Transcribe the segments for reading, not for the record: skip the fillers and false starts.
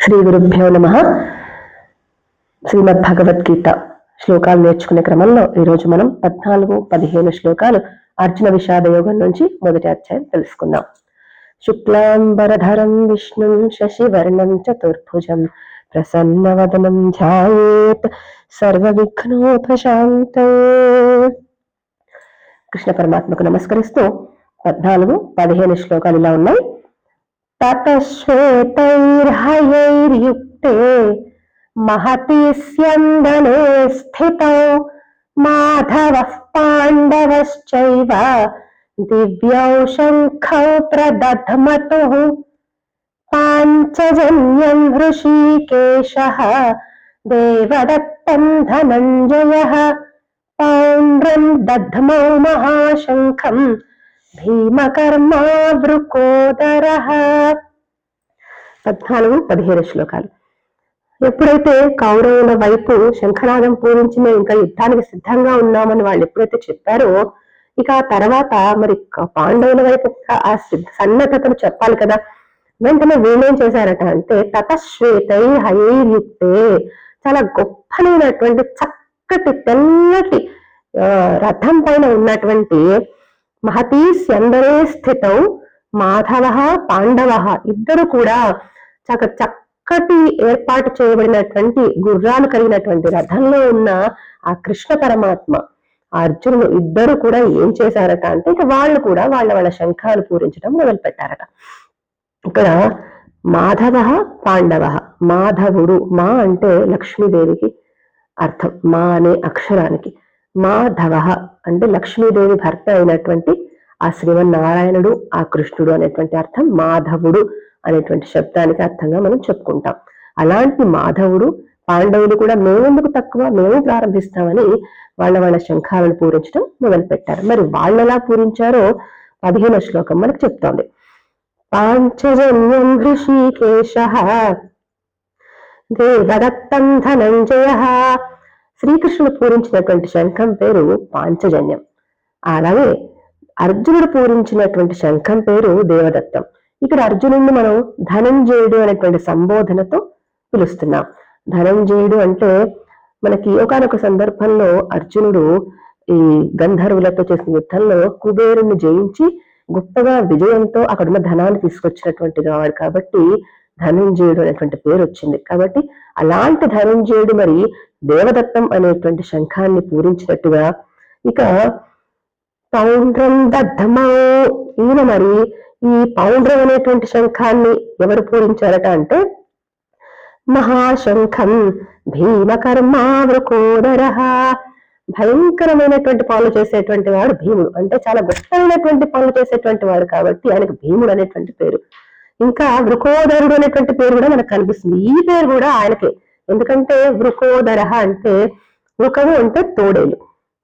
శ్రీ గురుభ్యో నమః. శ్రీమద్ భగవద్గీత శ్లోకాలు నేర్చుకునే క్రమంలో ఈరోజు మనం 14-15 శ్లోకాలు అర్జున విషాద యోగం నుంచి మొదటి అధ్యాయం తెలుసుకుందాం. శుక్లాంబరధరం విష్ణుం శశివర్ణం చతుర్భుజం ప్రసన్నవదనం ధ్యాయేత్ సర్వవిఘ్నోపశాంతయే. కృష్ణ పరమాత్మకు నమస్కరిస్తూ 14-15 శ్లోకాలు ఇలా ఉన్నాయి. తతశ్వేతైర్హయైర్యుక్తే మహతి స్యందనే స్థితౌ మాధవః పాండవశ్చైవ దివ్యౌ శంఖౌ ప్రదధ్మతుః పాంచజన్యం హృషీకేశః దేవదత్తం ధనంజయః పౌండ్రం దధ్మౌ మహాశంఖం భీమకర్మా వృకోదరః. 14-15 శ్లోకాలు. ఎప్పుడైతే కౌరవుల వైపు శంఖనాదం పూరించి మేము ఇంకా యుద్ధానికి సిద్ధంగా ఉన్నామని వాళ్ళు ఎప్పుడైతే చెప్పారో, ఇక ఆ తర్వాత మరి పాండవుల వైపు ఆ సన్నద్ధతను చెప్పాలి కదా. వెంటనే వీళ్ళేం చేశారట అంటే తతశ్వేతై హయైర్యుక్తే, చాలా గొప్పనైనటువంటి చక్కటి తెల్లటి రథం పైన ఉన్నటువంటి మహతీ స్యందనే స్థితౌ మాధవ పాండవ, ఇద్దరు కూడా చక్కటి ఏర్పాటు చేయబడినటువంటి గుర్రాలు కలిగినటువంటి రథంలో ఉన్న ఆ కృష్ణ పరమాత్మ, ఆ అర్జునుడు ఇద్దరు కూడా ఏం చేశారట అంటే ఇక వాళ్ళు కూడా వాళ్ళ శంఖాలు పూరించడం మొదలు పెట్టారట. ఇక్కడ మాధవ పాండవ, మాధవుడు, మా అంటే లక్ష్మీదేవికి అర్థం, మా అనే అక్షరానికి, మాధవ అంటే లక్ష్మీదేవి భర్త అయినటువంటి ఆ శ్రీమన్నారాయణుడు, ఆ కృష్ణుడు అనేటువంటి అర్థం మాధవుడు అనేటువంటి శబ్దానికి అర్థంగా మనం చెప్పుకుంటాం. అలాంటి మాధవుడు, పాండవులు కూడా మేమెందుకు తక్కువ, మేము ప్రారంభిస్తామని వాళ్ళ శంఖాలను పూరించడం మొదలు పెట్టారు. మరి వాళ్ళు ఎలా పూరించారో 15వ శ్లోకం మనకు చెప్తోంది. పాంచజన్యం హృషీకేశః దేవదత్తం ధనంజయః. శ్రీకృష్ణుడు పూరించినటువంటి శంఖం పేరు పాంచజన్యం. అలాగే అర్జునుడు పూరించినటువంటి శంఖం పేరు దేవదత్తం. ఇక్కడ అర్జునుడిని మనం ధనంజయుడు అనేటువంటి సంబోధనతో పిలుస్తున్నాం. ధనంజయుడు అంటే మనకి ఒకానొక సందర్భంలో అర్జునుడు ఈ గంధర్వులతో చేసిన యుద్ధంలో కుబేరుని జయించి గొప్పగా విజయంతో అక్కడున్న ధనాన్ని తీసుకొచ్చినటువంటి వాడు కాబట్టి ధనంజయుడు అనేటువంటి పేరు వచ్చింది. కాబట్టి అలాంటి ధనంజయుడు మరి దేవదత్తం అనేటువంటి శంఖాన్ని పూరించినట్టుగా ఇక పౌండ్రం దధ్మౌ, ఈయన మరి ఈ పౌండ్రం అనేటువంటి శంఖాన్ని ఎవరు పూరించారట అంటే మహాశంఖం భీమకర్మా వృకోదరః. భయంకరమైనటువంటి పనులు చేసేటువంటి వాడు భీముడు, అంటే చాలా గొప్పమైనటువంటి పనులు చేసేటువంటి వాడు కాబట్టి ఆయనకు భీముడు అనేటువంటి పేరు. ఇంకా వృకోదరుడు అనేటువంటి పేరు కూడా మనకు కనిపిస్తుంది. ఈ పేరు కూడా ఆయనకే, ఎందుకంటే వృకోదరః అంటే వృకము అంటే తోడేలు,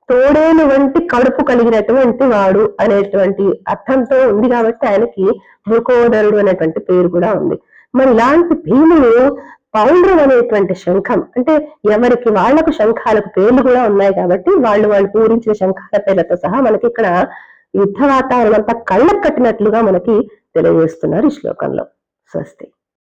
తోడేలు వంటి కడుపు కలిగినటువంటి వాడు అనేటువంటి అర్థంతో ఉంది కాబట్టి ఆయనకి వృకోదరుడు అనేటువంటి పేరు కూడా ఉంది. మరి ఇలాంటి భీముడు పౌండ్రం అనేటువంటి శంఖం, అంటే ఎవరికి వాళ్లకు శంఖాలకు పేర్లు కూడా ఉన్నాయి కాబట్టి వాళ్ళు పూరించిన శంఖాల పేర్లతో సహా మనకి ఇక్కడ యుద్ధ వాతావరణం అంతా కళ్ళకు కట్టినట్లుగా మనకి తెలియజేస్తున్నారు ఈ శ్లోకంలో. స్వస్తి.